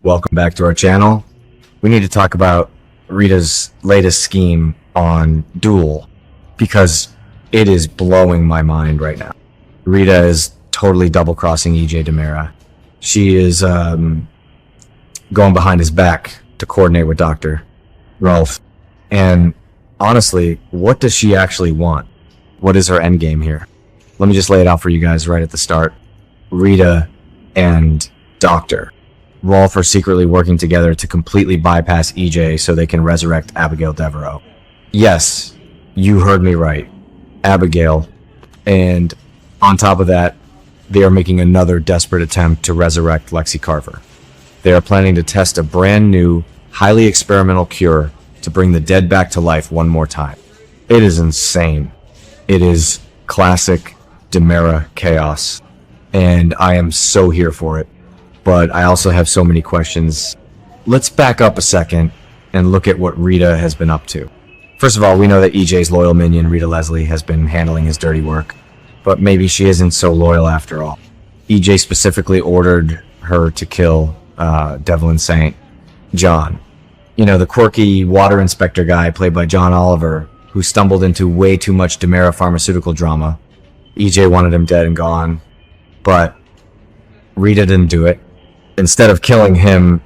Welcome back to our channel. We need to talk about Rita's latest scheme on Duel because it is blowing my mind right now. Rita is totally double-crossing EJ DiMera. She is going behind his back to coordinate with Dr. Rolf. And honestly, what does she actually want? What is her endgame here? Let me just lay it out for you guys right at the start. Rita and Dr. Rolf are secretly working together to completely bypass EJ so they can resurrect Abigail Deveraux. Yes, you heard me right. Abigail. And on top of that, they are making another desperate attempt to resurrect Lexie Carver. They are planning to test a brand new, highly experimental cure to bring the dead back to life one more time. It is insane. It is classic DiMera chaos. And I am so here for it. But I also have so many questions. Let's back up a second and look at what Rita has been up to. First of all, we know that EJ's loyal minion, Rita Leslie, has been handling his dirty work. But maybe she isn't so loyal after all. EJ specifically ordered her to kill Develin St, John. You know, the quirky water inspector guy played by John Oliver, who stumbled into way too much DiMera pharmaceutical drama. EJ wanted him dead and gone, but Rita didn't do it. Instead of killing him,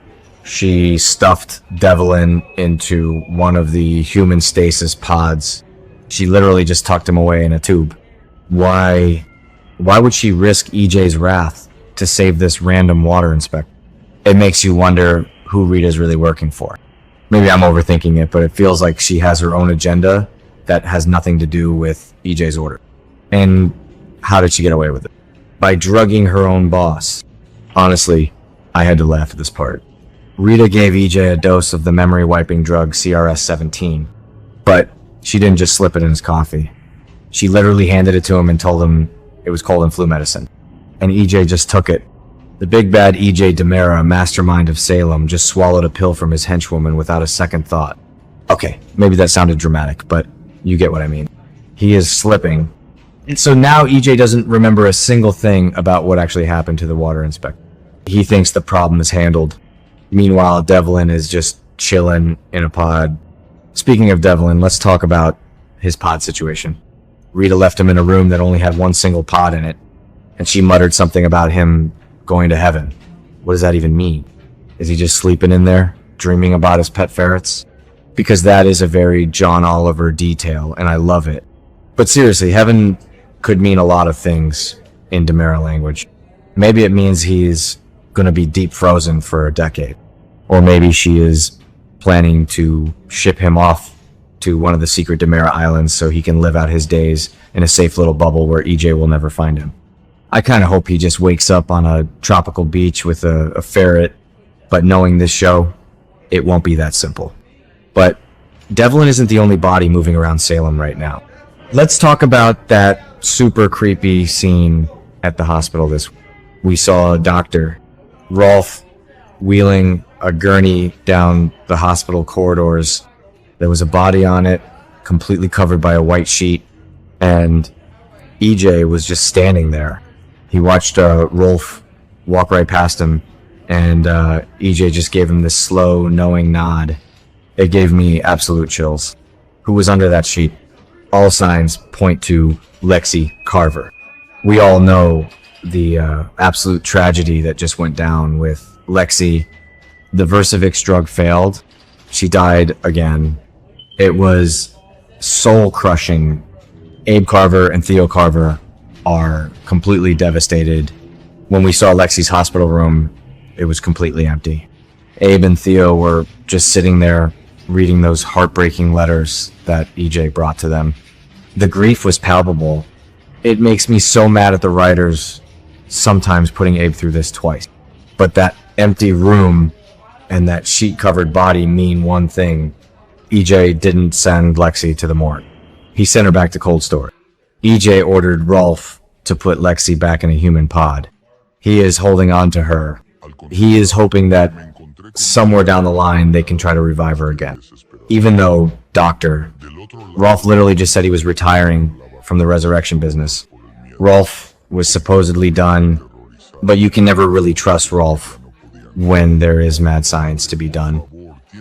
she stuffed Develin into one of the human stasis pods. She literally just tucked him away in a tube. Why would she risk EJ's wrath to save this random water inspector? It makes you wonder who Rita's really working for. Maybe I'm overthinking it, but it feels like she has her own agenda that has nothing to do with EJ's order. And how did she get away with it? By drugging her own boss. Honestly, I had to laugh at this part. Rita gave EJ a dose of the memory-wiping drug CRS-17, but she didn't just slip it in his coffee. She literally handed it to him and told him it was cold and flu medicine. And EJ just took it. The big bad EJ DiMera, mastermind of Salem, just swallowed a pill from his henchwoman without a second thought. Okay, maybe that sounded dramatic, but you get what I mean. He is slipping. And so now EJ doesn't remember a single thing about what actually happened to the water inspector. He thinks the problem is handled. Meanwhile, Develin is just chilling in a pod. Speaking of Develin, let's talk about his pod situation. Rita left him in a room that only had one single pod in it, and she muttered something about him going to heaven. What does that even mean? Is he just sleeping in there, dreaming about his pet ferrets? Because that is a very John Oliver detail, and I love it. But seriously, heaven could mean a lot of things in DiMera language. Maybe it means he's going to be deep frozen for a decade. Or maybe she is planning to ship him off to one of the secret DiMera islands so he can live out his days in a safe little bubble where EJ will never find him. I kind of hope he just wakes up on a tropical beach with a ferret, but knowing this show, it won't be that simple. But Develin isn't the only body moving around Salem right now. Let's talk about that super creepy scene at the hospital this week. We saw Dr. Rolf wheeling a gurney down the hospital corridors. There was a body on it, completely covered by a white sheet, and EJ was just standing there. He watched Rolf walk right past him, and EJ just gave him this slow, knowing nod. It gave me absolute chills. Who was under that sheet? All signs point to Lexie Carver. We all know the absolute tragedy that just went down with Lexie. The Versavix drug failed. She died again. It was soul-crushing. Abe Carver and Theo Carver are completely devastated. When we saw Lexie's hospital room, it was completely empty. Abe and Theo were just sitting there reading those heartbreaking letters that EJ brought to them. The grief was palpable. It makes me so mad at the writers sometimes putting Abe through this twice. But that empty room and that sheet-covered body mean one thing. EJ didn't send Lexie to the morgue. He sent her back to cold storage. EJ ordered Rolf to put Lexie back in a human pod. He is holding on to her. He is hoping that somewhere down the line they can try to revive her again. Even though Rolf literally just said he was retiring from the resurrection business. Rolf was supposedly done, but you can never really trust Rolf. when there is mad science to be done.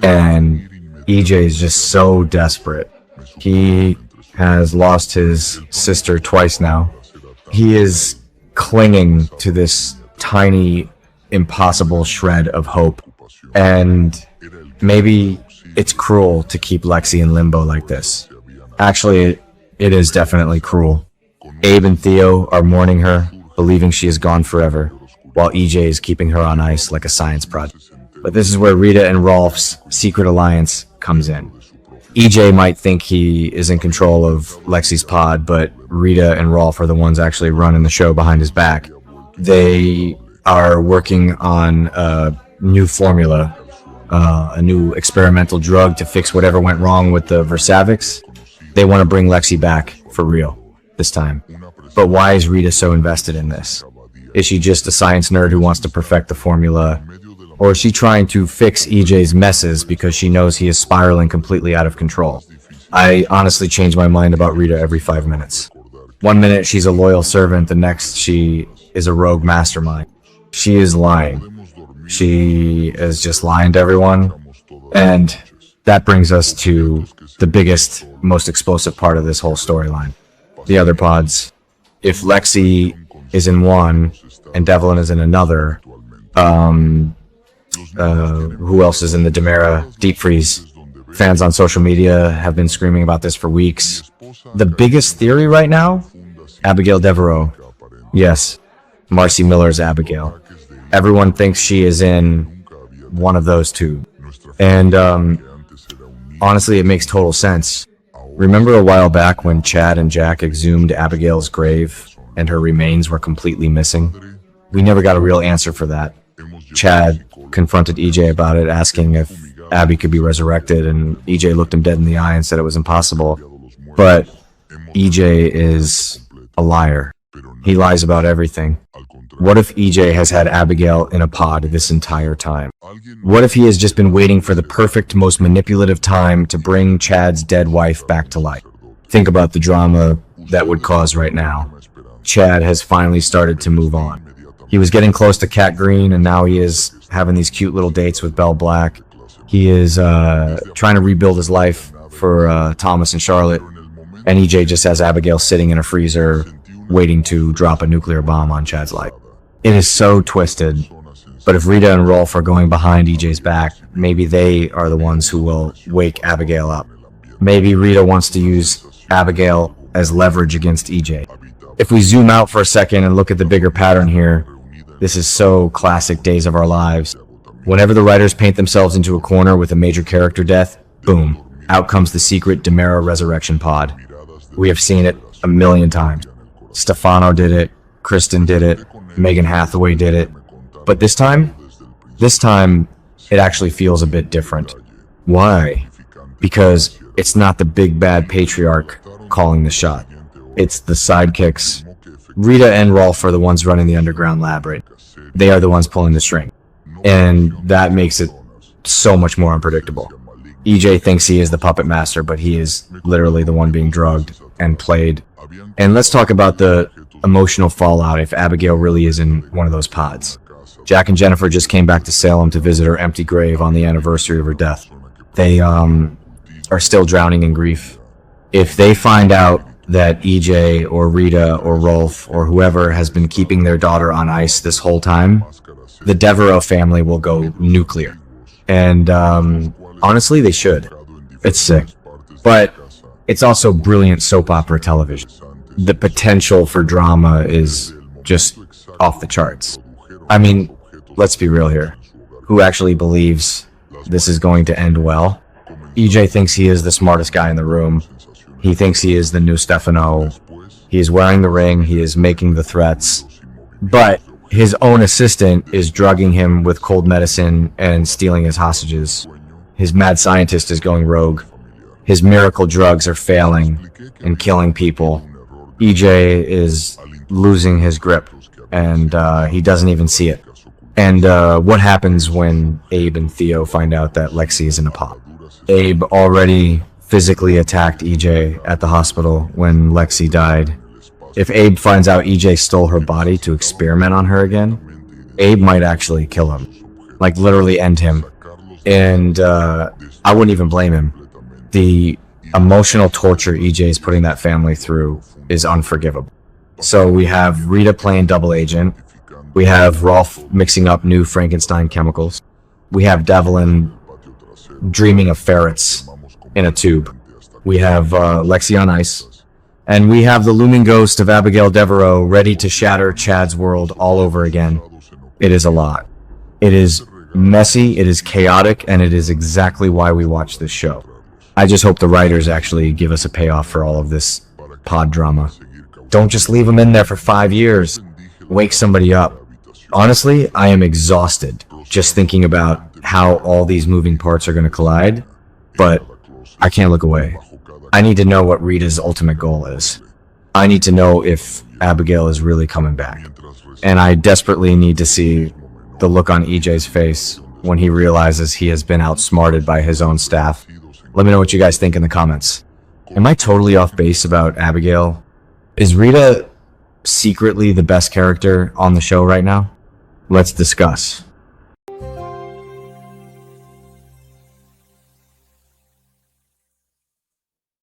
And EJ is just so desperate. He has lost his sister twice now. He is clinging to this tiny, impossible shred of hope. And maybe it's cruel to keep Lexie in limbo like this. Actually, it is definitely cruel. Abe and Theo are mourning her, believing she is gone forever, while EJ is keeping her on ice like a science project. But this is where Rita and Rolf's secret alliance comes in. EJ might think he is in control of Lexie's pod, but Rita and Rolf are the ones actually running the show behind his back. They are working on a new formula, a new experimental drug to fix whatever went wrong with the Versavix. They want to bring Lexie back for real this time. But why is Rita so invested in this? Is she just a science nerd who wants to perfect the formula? Or is she trying to fix EJ's messes because she knows he is spiraling completely out of control? I honestly change my mind about Rita every 5 minutes. 1 minute she's a loyal servant, the next she is a rogue mastermind. She is lying. She is just lying to everyone. And that brings us to the biggest, most explosive part of this whole storyline. The other pods. If Lexie is in one and Develin is in another, who else is in the DiMera deep freeze? Fans on social media have been screaming about this for weeks. The biggest theory right now? Abigail Deveraux. Yes, Marcy Miller's Abigail. Everyone thinks she is in one of those two. And honestly, it makes total sense. Remember a while back when Chad and Jack exhumed Abigail's grave and her remains were completely missing? We never got a real answer for that. Chad confronted EJ about it, asking if Abby could be resurrected, and EJ looked him dead in the eye and said it was impossible. But EJ is a liar. He lies about everything. What if EJ has had Abigail in a pod this entire time? What if he has just been waiting for the perfect, most manipulative time to bring Chad's dead wife back to life? Think about the drama that would cause right now. Chad has finally started to move on. He was getting close to Cat Green, and now he is having these cute little dates with Belle Black. He is trying to rebuild his life for Thomas and Charlotte, and EJ just has Abigail sitting in a freezer waiting to drop a nuclear bomb on Chad's life. It is so twisted, but if Rita and Rolf are going behind EJ's back, maybe they are the ones who will wake Abigail up. Maybe Rita wants to use Abigail as leverage against EJ. If we zoom out for a second and look at the bigger pattern here, this is so classic Days of Our Lives. Whenever the writers paint themselves into a corner with a major character death, boom, out comes the secret DiMera resurrection pod. We have seen it a million times. Stefano did it, Kristen did it, Megan Hathaway did it. But this time, it actually feels a bit different. Why? Because it's not the big bad patriarch calling the shot. It's the sidekicks. Rita and Rolf are the ones running the underground lab, right? They are the ones pulling the string. And that makes it so much more unpredictable. EJ thinks he is the puppet master, but he is literally the one being drugged and played. And let's talk about the emotional fallout if Abigail really is in one of those pods. Jack and Jennifer just came back to Salem to visit her empty grave on the anniversary of her death. They are still drowning in grief. If they find out that EJ or Rita or Rolf or whoever has been keeping their daughter on ice this whole time, the Deveraux family will go nuclear. And honestly, they should. It's sick. But it's also brilliant soap opera television. The potential for drama is just off the charts. I mean, let's be real here. Who actually believes this is going to end well? EJ thinks he is the smartest guy in the room. He thinks he is the new Stefano. He is wearing the ring. He is making the threats. But his own assistant is drugging him with cold medicine and stealing his hostages. His mad scientist is going rogue. His miracle drugs are failing and killing people. EJ is losing his grip, and he doesn't even see it. And what happens when Abe and Theo find out that Lexie is in a pod? Abe already physically attacked EJ at the hospital when Lexie died. If Abe finds out EJ stole her body to experiment on her again, Abe might actually kill him. like literally end him. And I wouldn't even blame him. The emotional torture EJ is putting that family through is unforgivable. So we have Rita playing double agent. We have Rolf mixing up new Frankenstein chemicals. We have Develin dreaming of ferrets in a tube. We have Lexie on ice. And we have the looming ghost of Abigail Deveraux ready to shatter Chad's world all over again. It is a lot. It is messy, it is chaotic, and it is exactly why we watch this show. I just hope the writers actually give us a payoff for all of this pod drama. Don't just leave them in there for 5 years. Wake somebody up. Honestly, I am exhausted just thinking about how all these moving parts are going to collide, but I can't look away. I need to know what Rita's ultimate goal is. I need to know if Abigail is really coming back. And I desperately need to see the look on EJ's face when he realizes he has been outsmarted by his own staff. Let me know what you guys think in the comments. Am I totally off base about Abigail? Is Rita secretly the best character on the show right now? Let's discuss.